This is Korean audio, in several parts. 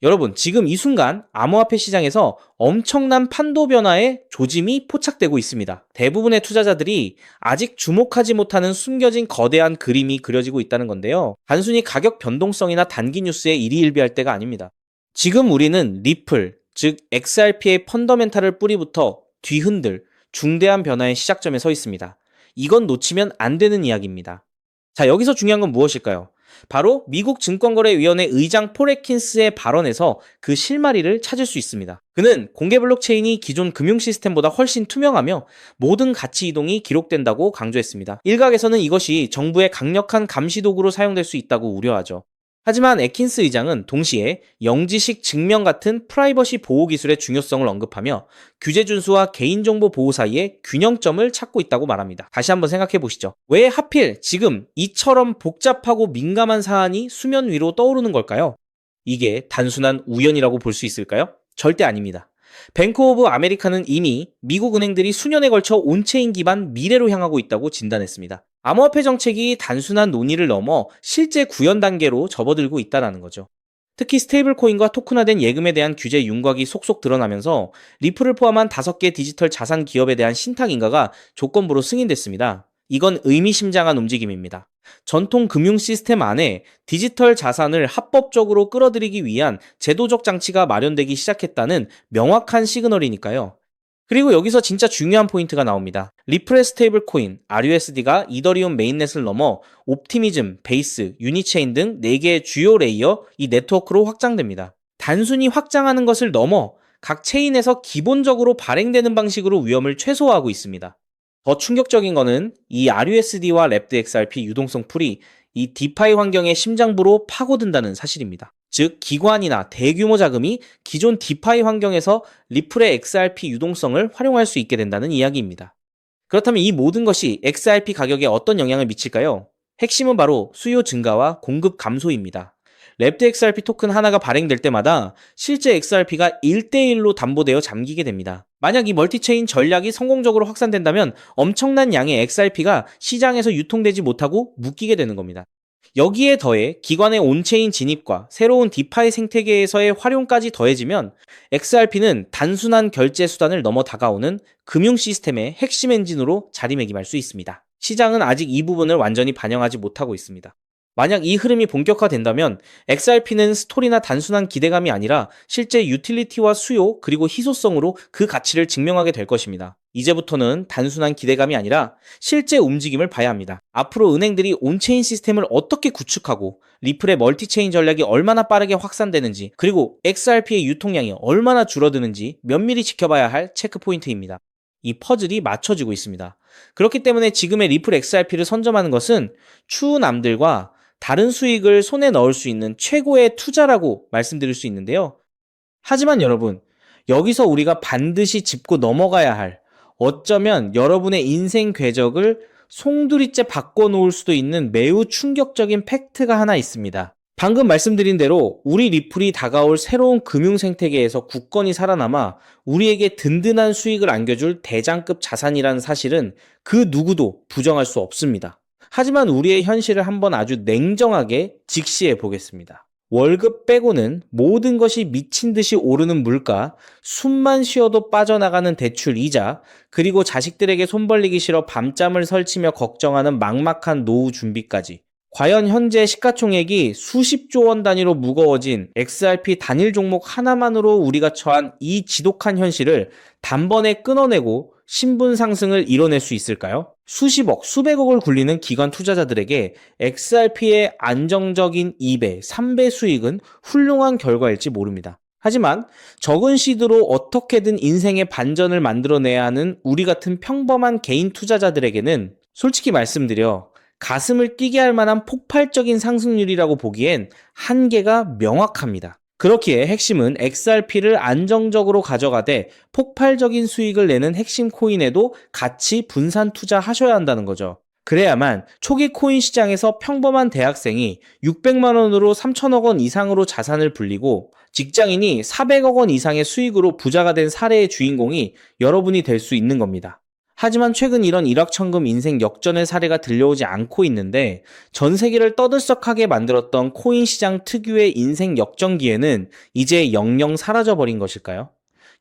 여러분, 지금 이 순간 암호화폐 시장에서 엄청난 판도 변화의 조짐이 포착되고 있습니다. 대부분의 투자자들이 아직 주목하지 못하는 숨겨진 거대한 그림이 그려지고 있다는 건데요. 단순히 가격 변동성이나 단기 뉴스에 일희일비할 때가 아닙니다. 지금 우리는 리플, 즉 XRP의 펀더멘탈을 뿌리부터 뒤흔들 중대한 변화의 시작점에 서 있습니다. 이건 놓치면 안 되는 이야기입니다. 자, 여기서 중요한 건 무엇일까요? 바로 미국 증권거래위원회 의장 폴 애킨스의 발언에서 그 실마리를 찾을 수 있습니다. 그는 공개 블록체인이 기존 금융 시스템보다 훨씬 투명하며 모든 가치 이동이 기록된다고 강조했습니다. 일각에서는 이것이 정부의 강력한 감시 도구로 사용될 수 있다고 우려하죠. 하지만 애킨스 의장은 동시에 영지식 증명 같은 프라이버시 보호 기술의 중요성을 언급하며 규제 준수와 개인정보 보호 사이에 균형점을 찾고 있다고 말합니다. 다시 한번 생각해 보시죠. 왜 하필 지금 이처럼 복잡하고 민감한 사안이 수면 위로 떠오르는 걸까요? 이게 단순한 우연이라고 볼 수 있을까요? 절대 아닙니다. 뱅크 오브 아메리카는 이미 미국 은행들이 수년에 걸쳐 온체인 기반 미래로 향하고 있다고 진단했습니다. 암호화폐 정책이 단순한 논의를 넘어 실제 구현 단계로 접어들고 있다는 거죠. 특히 스테이블 코인과 토큰화된 예금에 대한 규제 윤곽이 속속 드러나면서 리플을 포함한 5개 디지털 자산 기업에 대한 신탁 인가가 조건부로 승인됐습니다. 이건 의미심장한 움직임입니다. 전통 금융 시스템 안에 디지털 자산을 합법적으로 끌어들이기 위한 제도적 장치가 마련되기 시작했다는 명확한 시그널이니까요. 그리고 여기서 진짜 중요한 포인트가 나옵니다. 리플의 스테이블 코인, RUSD가 이더리움 메인넷을 넘어 옵티미즘, 베이스, 유니체인 등 4개의 주요 레이어, 이 네트워크로 확장됩니다. 단순히 확장하는 것을 넘어 각 체인에서 기본적으로 발행되는 방식으로 위험을 최소화하고 있습니다. 더 충격적인 거는 이 RUSD와 랩드 XRP 유동성 풀이 이 디파이 환경의 심장부로 파고든다는 사실입니다. 즉 기관이나 대규모 자금이 기존 디파이 환경에서 리플의 XRP 유동성을 활용할 수 있게 된다는 이야기입니다. 그렇다면 이 모든 것이 XRP 가격에 어떤 영향을 미칠까요? 핵심은 바로 수요 증가와 공급 감소입니다. 랩드 XRP 토큰 하나가 발행될 때마다 실제 XRP가 1대1로 담보되어 잠기게 됩니다. 만약 이 멀티체인 전략이 성공적으로 확산된다면 엄청난 양의 XRP가 시장에서 유통되지 못하고 묶이게 되는 겁니다. 여기에 더해 기관의 온체인 진입과 새로운 디파이 생태계에서의 활용까지 더해지면 XRP는 단순한 결제 수단을 넘어 다가오는 금융 시스템의 핵심 엔진으로 자리매김할 수 있습니다. 시장은 아직 이 부분을 완전히 반영하지 못하고 있습니다. 만약 이 흐름이 본격화된다면 XRP는 스토리나 단순한 기대감이 아니라 실제 유틸리티와 수요 그리고 희소성으로 그 가치를 증명하게 될 것입니다. 이제부터는 단순한 기대감이 아니라 실제 움직임을 봐야 합니다. 앞으로 은행들이 온체인 시스템을 어떻게 구축하고 리플의 멀티체인 전략이 얼마나 빠르게 확산되는지 그리고 XRP의 유통량이 얼마나 줄어드는지 면밀히 지켜봐야 할 체크포인트입니다. 이 퍼즐이 맞춰지고 있습니다. 그렇기 때문에 지금의 리플 XRP를 선점하는 것은 추후 남들과 다른 수익을 손에 넣을 수 있는 최고의 투자라고 말씀드릴 수 있는데요. 하지만 여러분, 여기서 우리가 반드시 짚고 넘어가야 할 어쩌면 여러분의 인생 궤적을 송두리째 바꿔놓을 수도 있는 매우 충격적인 팩트가 하나 있습니다. 방금 말씀드린 대로 우리 리플이 다가올 새로운 금융 생태계에서 굳건히 살아남아 우리에게 든든한 수익을 안겨줄 대장급 자산이라는 사실은 그 누구도 부정할 수 없습니다. 하지만 우리의 현실을 한번 아주 냉정하게 직시해 보겠습니다. 월급 빼고는 모든 것이 미친 듯이 오르는 물가, 숨만 쉬어도 빠져나가는 대출 이자, 그리고 자식들에게 손 벌리기 싫어 밤잠을 설치며 걱정하는 막막한 노후 준비까지. 과연 현재 시가총액이 수십조 원 단위로 무거워진 XRP 단일 종목 하나만으로 우리가 처한 이 지독한 현실을 단번에 끊어내고 신분 상승을 이뤄낼 수 있을까요? 수십억, 수백억을 굴리는 기관 투자자들에게 XRP의 안정적인 2배, 3배 수익은 훌륭한 결과일지 모릅니다. 하지만 적은 시드로 어떻게든 인생의 반전을 만들어내야 하는 우리 같은 평범한 개인 투자자들에게는 솔직히 말씀드려 가슴을 뛰게 할 만한 폭발적인 상승률이라고 보기엔 한계가 명확합니다. 그렇기에 핵심은 XRP를 안정적으로 가져가되 폭발적인 수익을 내는 핵심 코인에도 같이 분산 투자하셔야 한다는 거죠. 그래야만 초기 코인 시장에서 평범한 대학생이 600만 원으로 3천억 원 이상으로 자산을 불리고 직장인이 400억 원 이상의 수익으로 부자가 된 사례의 주인공이 여러분이 될 수 있는 겁니다. 하지만 최근 이런 일확천금 인생 역전의 사례가 들려오지 않고 있는데 전 세계를 떠들썩하게 만들었던 코인 시장 특유의 인생 역전 기회는 이제 영영 사라져버린 것일까요?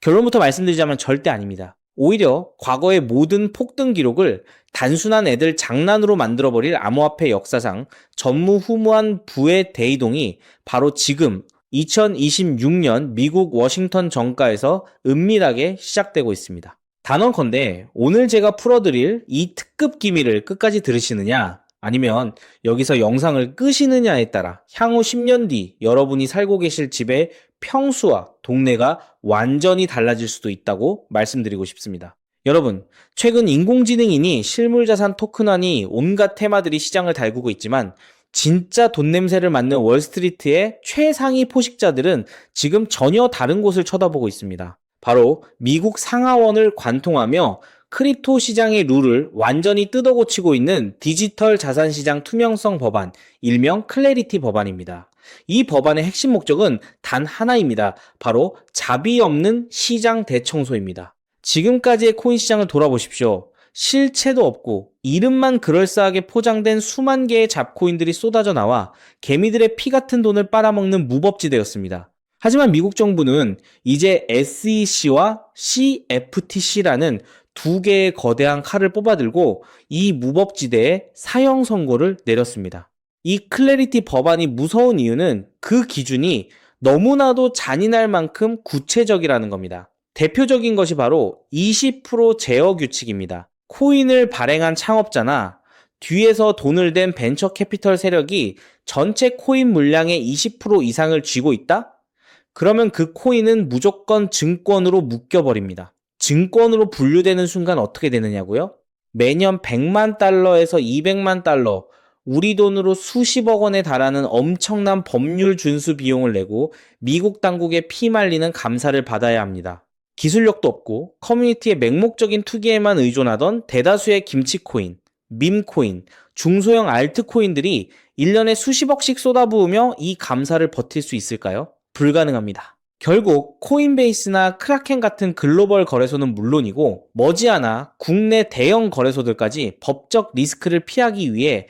결론부터 말씀드리자면 절대 아닙니다. 오히려 과거의 모든 폭등 기록을 단순한 애들 장난으로 만들어버릴 암호화폐 역사상 전무후무한 부의 대이동이 바로 지금 2026년 미국 워싱턴 정가에서 은밀하게 시작되고 있습니다. 단언컨대 오늘 제가 풀어드릴 이 특급 기밀을 끝까지 들으시느냐 아니면 여기서 영상을 끄시느냐에 따라 향후 10년 뒤 여러분이 살고 계실 집의 평수와 동네가 완전히 달라질 수도 있다고 말씀드리고 싶습니다. 여러분, 최근 인공지능이니 실물자산 토큰화니 온갖 테마들이 시장을 달구고 있지만 진짜 돈 냄새를 맡는 월스트리트의 최상위 포식자들은 지금 전혀 다른 곳을 쳐다보고 있습니다. 바로 미국 상하원을 관통하며 크립토 시장의 룰을 완전히 뜯어고치고 있는 디지털 자산 시장 투명성 법안, 일명 클래리티 법안입니다. 이 법안의 핵심 목적은 단 하나입니다. 바로 자비 없는 시장 대청소입니다. 지금까지의 코인 시장을 돌아보십시오. 실체도 없고 이름만 그럴싸하게 포장된 수만 개의 잡코인들이 쏟아져 나와 개미들의 피 같은 돈을 빨아먹는 무법지대였습니다. 하지만 미국 정부는 이제 SEC와 CFTC라는 두 개의 거대한 칼을 뽑아들고 이 무법지대에 사형 선고를 내렸습니다. 이 클래리티 법안이 무서운 이유는 그 기준이 너무나도 잔인할 만큼 구체적이라는 겁니다. 대표적인 것이 바로 20% 제어 규칙입니다. 코인을 발행한 창업자나 뒤에서 돈을 댄 벤처 캐피털 세력이 전체 코인 물량의 20% 이상을 쥐고 있다? 그러면 그 코인은 무조건 증권으로 묶여버립니다. 증권으로 분류되는 순간 어떻게 되느냐고요? 매년 100만 달러에서 200만 달러, 우리 돈으로 수십억 원에 달하는 엄청난 법률 준수 비용을 내고 미국 당국에 피말리는 감사를 받아야 합니다. 기술력도 없고 커뮤니티의 맹목적인 투기에만 의존하던 대다수의 김치코인, 밈코인, 중소형 알트코인들이 1년에 수십억씩 쏟아부으며 이 감사를 버틸 수 있을까요? 불가능합니다. 결국 코인베이스나 크라켄 같은 글로벌 거래소는 물론이고 머지않아 국내 대형 거래소들까지 법적 리스크를 피하기 위해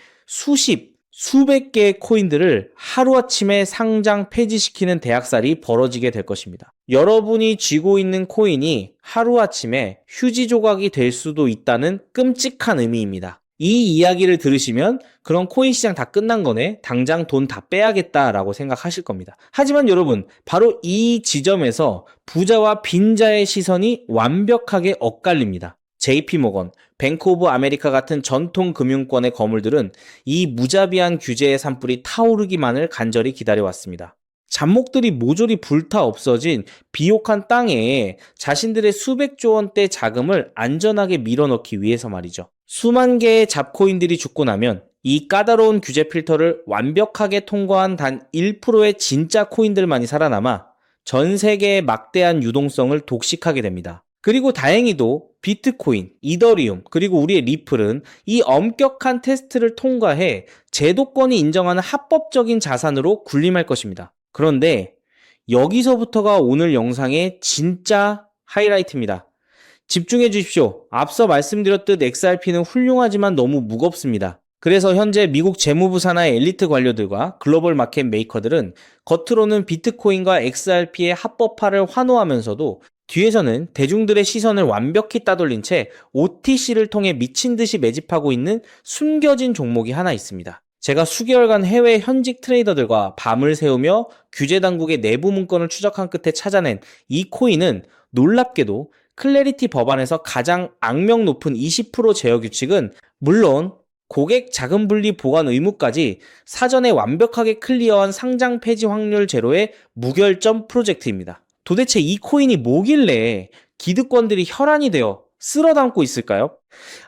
수백 개의 코인들을 하루아침에 상장 폐지시키는 대학살이 벌어지게 될 것입니다. 여러분이 쥐고 있는 코인이 하루아침에 휴지 조각이 될 수도 있다는 끔찍한 의미입니다. 이 이야기를 들으시면 그런 코인 시장 다 끝난 거네, 당장 돈 다 빼야겠다라고 생각하실 겁니다. 하지만 여러분, 바로 이 지점에서 부자와 빈자의 시선이 완벽하게 엇갈립니다. JP모건, 뱅크 오브 아메리카 같은 전통 금융권의 거물들은 이 무자비한 규제의 산불이 타오르기만을 간절히 기다려왔습니다. 잡목들이 모조리 불타 없어진 비옥한 땅에 자신들의 수백조 원대 자금을 안전하게 밀어넣기 위해서 말이죠. 수만 개의 잡코인들이 죽고 나면 이 까다로운 규제 필터를 완벽하게 통과한 단 1%의 진짜 코인들만이 살아남아 전 세계의 막대한 유동성을 독식하게 됩니다. 그리고 다행히도 비트코인, 이더리움, 그리고 우리의 리플은 이 엄격한 테스트를 통과해 제도권이 인정하는 합법적인 자산으로 군림할 것입니다. 그런데 여기서부터가 오늘 영상의 진짜 하이라이트입니다. 집중해 주십시오. 앞서 말씀드렸듯 XRP는 훌륭하지만 너무 무겁습니다. 그래서 현재 미국 재무부 산하의 엘리트 관료들과 글로벌 마켓 메이커들은 겉으로는 비트코인과 XRP의 합법화를 환호하면서도 뒤에서는 대중들의 시선을 완벽히 따돌린 채 OTC를 통해 미친 듯이 매집하고 있는 숨겨진 종목이 하나 있습니다. 제가 수개월간 해외 현직 트레이더들과 밤을 새우며 규제 당국의 내부 문건을 추적한 끝에 찾아낸 이 코인은 놀랍게도 클래리티 법안에서 가장 악명 높은 20% 제어 규칙은 물론 고객 자금 분리 보관 의무까지 사전에 완벽하게 클리어한 상장 폐지 확률 제로의 무결점 프로젝트입니다. 도대체 이 코인이 뭐길래 기득권들이 혈안이 되어 쓸어담고 있을까요?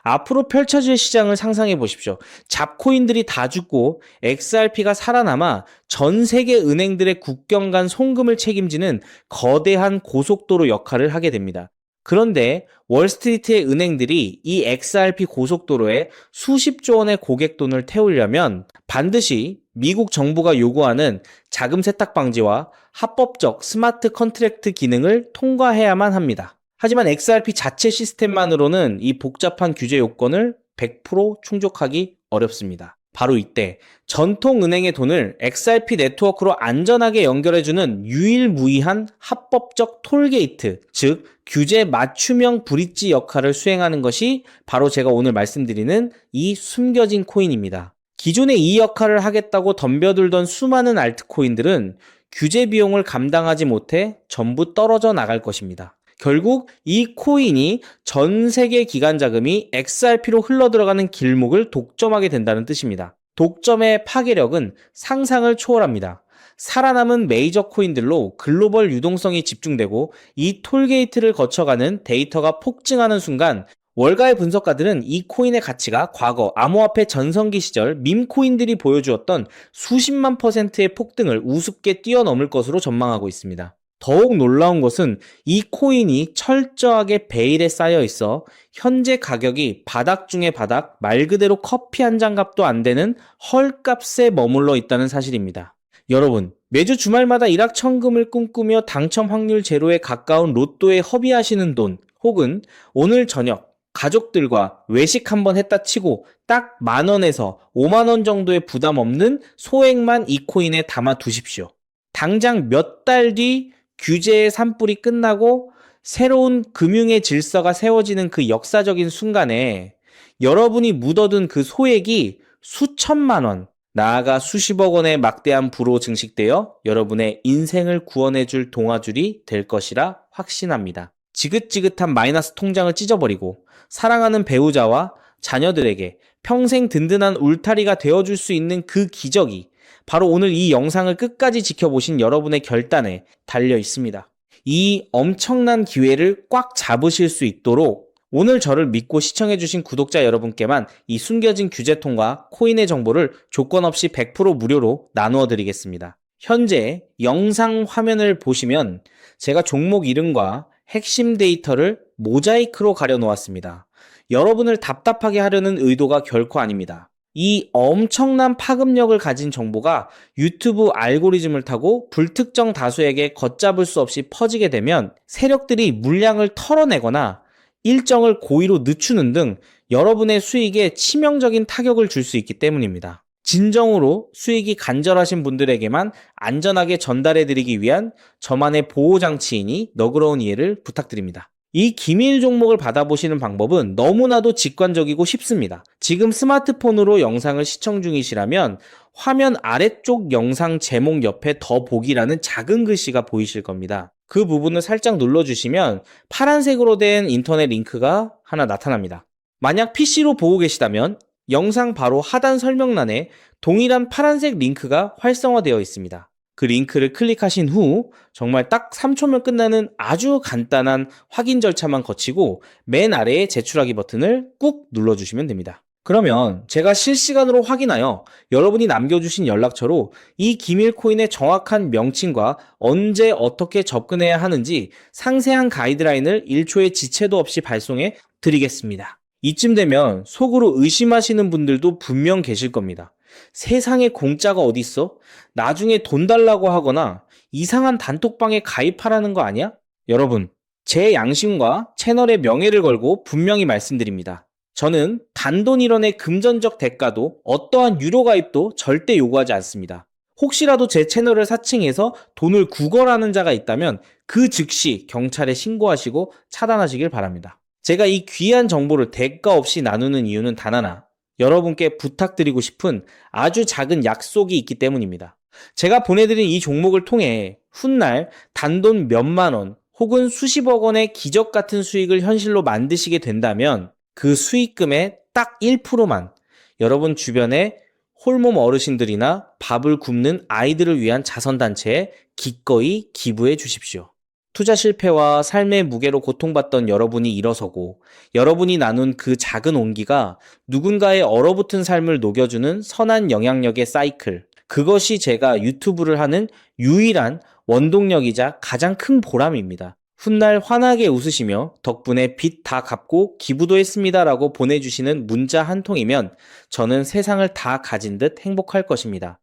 앞으로 펼쳐질 시장을 상상해 보십시오. 잡코인들이 다 죽고 XRP가 살아남아 전 세계 은행들의 국경 간 송금을 책임지는 거대한 고속도로 역할을 하게 됩니다. 그런데 월스트리트의 은행들이 이 XRP 고속도로에 수십조 원의 고객 돈을 태우려면 반드시 미국 정부가 요구하는 자금 세탁 방지와 합법적 스마트 컨트랙트 기능을 통과해야만 합니다. 하지만 XRP 자체 시스템만으로는 이 복잡한 규제 요건을 100% 충족하기 어렵습니다. 바로 이때 전통은행의 돈을 XRP 네트워크로 안전하게 연결해주는 유일무이한 합법적 톨게이트, 즉 규제 맞춤형 브릿지 역할을 수행하는 것이 바로 제가 오늘 말씀드리는 이 숨겨진 코인입니다. 기존에 이 역할을 하겠다고 덤벼들던 수많은 알트코인들은 규제 비용을 감당하지 못해 전부 떨어져 나갈 것입니다. 결국 이 코인이 전 세계 기관 자금이 XRP로 흘러들어가는 길목을 독점하게 된다는 뜻입니다. 독점의 파괴력은 상상을 초월합니다. 살아남은 메이저 코인들로 글로벌 유동성이 집중되고 이 톨게이트를 거쳐가는 데이터가 폭증하는 순간 월가의 분석가들은 이 코인의 가치가 과거 암호화폐 전성기 시절 밈코인들이 보여주었던 수십만 %의 폭등을 우습게 뛰어넘을 것으로 전망하고 있습니다. 더욱 놀라운 것은 이 코인이 철저하게 베일에 쌓여 있어 현재 가격이 바닥 중의 바닥, 말 그대로 커피 한 잔 값도 안 되는 헐값에 머물러 있다는 사실입니다. 여러분, 매주 주말마다 일확천금을 꿈꾸며 당첨 확률 제로에 가까운 로또에 허비하시는 돈, 혹은 오늘 저녁 가족들과 외식 한번 했다 치고 딱 10,000원에서 50,000원 정도의 부담 없는 소액만 이 코인에 담아 두십시오. 당장 몇 달 뒤 규제의 산불이 끝나고 새로운 금융의 질서가 세워지는 그 역사적인 순간에 여러분이 묻어둔 그 소액이 수천만 원, 나아가 수십억 원의 막대한 부로 증식되어 여러분의 인생을 구원해줄 동아줄이 될 것이라 확신합니다. 지긋지긋한 마이너스 통장을 찢어버리고 사랑하는 배우자와 자녀들에게 평생 든든한 울타리가 되어줄 수 있는 그 기적이 바로 오늘 이 영상을 끝까지 지켜보신 여러분의 결단에 달려 있습니다. 이 엄청난 기회를 꽉 잡으실 수 있도록 오늘 저를 믿고 시청해주신 구독자 여러분께만 이 숨겨진 규제통과 코인의 정보를 조건 없이 100% 무료로 나누어 드리겠습니다. 현재 영상 화면을 보시면 제가 종목 이름과 핵심 데이터를 모자이크로 가려 놓았습니다. 여러분을 답답하게 하려는 의도가 결코 아닙니다. 이 엄청난 파급력을 가진 정보가 유튜브 알고리즘을 타고 불특정 다수에게 걷잡을 수 없이 퍼지게 되면 세력들이 물량을 털어내거나 일정을 고의로 늦추는 등 여러분의 수익에 치명적인 타격을 줄 수 있기 때문입니다. 진정으로 수익이 간절하신 분들에게만 안전하게 전달해드리기 위한 저만의 보호장치이니 너그러운 이해를 부탁드립니다. 이 기밀 종목을 받아보시는 방법은 너무나도 직관적이고 쉽습니다. 지금 스마트폰으로 영상을 시청 중이시라면 화면 아래쪽 영상 제목 옆에 더 보기라는 작은 글씨가 보이실 겁니다. 그 부분을 살짝 눌러주시면 파란색으로 된 인터넷 링크가 하나 나타납니다. 만약 PC로 보고 계시다면 영상 바로 하단 설명란에 동일한 파란색 링크가 활성화되어 있습니다. 그 링크를 클릭하신 후 정말 딱 3초면 끝나는 아주 간단한 확인 절차만 거치고 맨 아래에 제출하기 버튼을 꾹 눌러주시면 됩니다. 그러면 제가 실시간으로 확인하여 여러분이 남겨주신 연락처로 이 기밀 코인의 정확한 명칭과 언제 어떻게 접근해야 하는지 상세한 가이드라인을 1초의 지체도 없이 발송해 드리겠습니다. 이쯤 되면 속으로 의심하시는 분들도 분명 계실 겁니다. 세상에 공짜가 어딨어? 나중에 돈 달라고 하거나 이상한 단톡방에 가입하라는 거 아니야? 여러분, 제 양심과 채널의 명예를 걸고 분명히 말씀드립니다. 저는 단돈 1원의 금전적 대가도 어떠한 유료 가입도 절대 요구하지 않습니다. 혹시라도 제 채널을 사칭해서 돈을 구걸하는 자가 있다면 그 즉시 경찰에 신고하시고 차단하시길 바랍니다. 제가 이 귀한 정보를 대가 없이 나누는 이유는 단 하나, 여러분께 부탁드리고 싶은 아주 작은 약속이 있기 때문입니다. 제가 보내드린 이 종목을 통해 훗날 단돈 몇만 원 혹은 수십억 원의 기적 같은 수익을 현실로 만드시게 된다면 그 수익금의 딱 1%만 여러분 주변에 홀몸 어르신들이나 밥을 굶는 아이들을 위한 자선단체에 기꺼이 기부해 주십시오. 투자 실패와 삶의 무게로 고통받던 여러분이 일어서고 여러분이 나눈 그 작은 온기가 누군가의 얼어붙은 삶을 녹여주는 선한 영향력의 사이클, 그것이 제가 유튜브를 하는 유일한 원동력이자 가장 큰 보람입니다. 훗날 환하게 웃으시며 덕분에 빚 다 갚고 기부도 했습니다 라고 보내주시는 문자 한 통이면 저는 세상을 다 가진 듯 행복할 것입니다.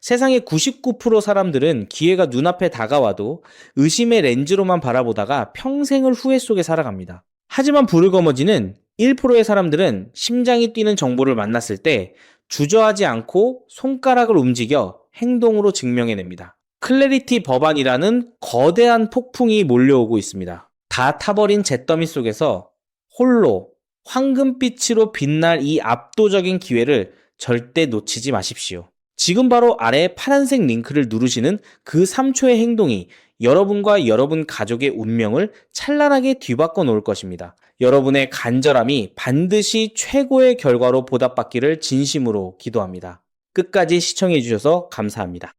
세상의 99% 사람들은 기회가 눈앞에 다가와도 의심의 렌즈로만 바라보다가 평생을 후회 속에 살아갑니다. 하지만 부르거머지는 1%의 사람들은 심장이 뛰는 정보를 만났을 때 주저하지 않고 손가락을 움직여 행동으로 증명해냅니다. 클래리티 법안이라는 거대한 폭풍이 몰려오고 있습니다. 다 타버린 잿더미 속에서 홀로 황금빛으로 빛날 이 압도적인 기회를 절대 놓치지 마십시오. 지금 바로 아래 파란색 링크를 누르시는 그 3초의 행동이 여러분과 여러분 가족의 운명을 찬란하게 뒤바꿔 놓을 것입니다. 여러분의 간절함이 반드시 최고의 결과로 보답받기를 진심으로 기도합니다. 끝까지 시청해 주셔서 감사합니다.